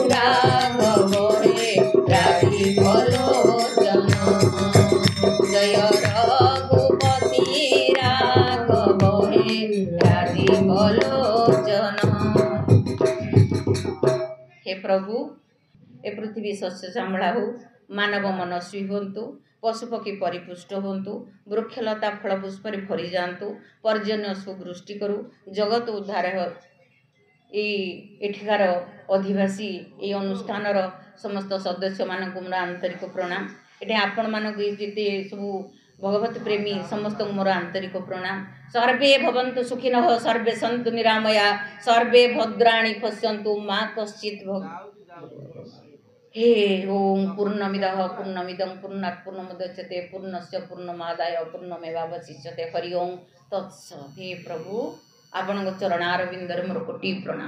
राघव हे राधिवलोचन जय रघुपति राघव हे राधिवलोचन। हे प्रभु ए पृथ्वी शस्य श्यामला हो, मानव मनस्वी हूँ, पशुपक्षी परिपुष्ट हूँ, वृक्षलता फल पुष्प भरी जातु, पर्जन्य सुवृष्टि करू, जगत उद्धार एठिकार अधिवासी ये अनुष्ठान समस्त सदस्य मानक मोर आंतरिक प्रणाम। ये आपण मानक जिते सब भगवत प्रेमी समस्त मोर आंतरिक प्रणाम। सर्वे भवन्तु सुखिनः, सर्वे सन्तु निरामया, सर्वे भद्राणि पश्यन्तु मा कश्चित् हे ओम पूर्णमिदः पूर्णमिदं पूर्णात् पूर्णमुदच्यते पूर्णस्य पूर्णमादाय पूर्णमेवावशिष्यते। हरि ओम तत्सत्। हे प्रभु आपणक चरणारविंदरे मोर कोटि प्रणाम।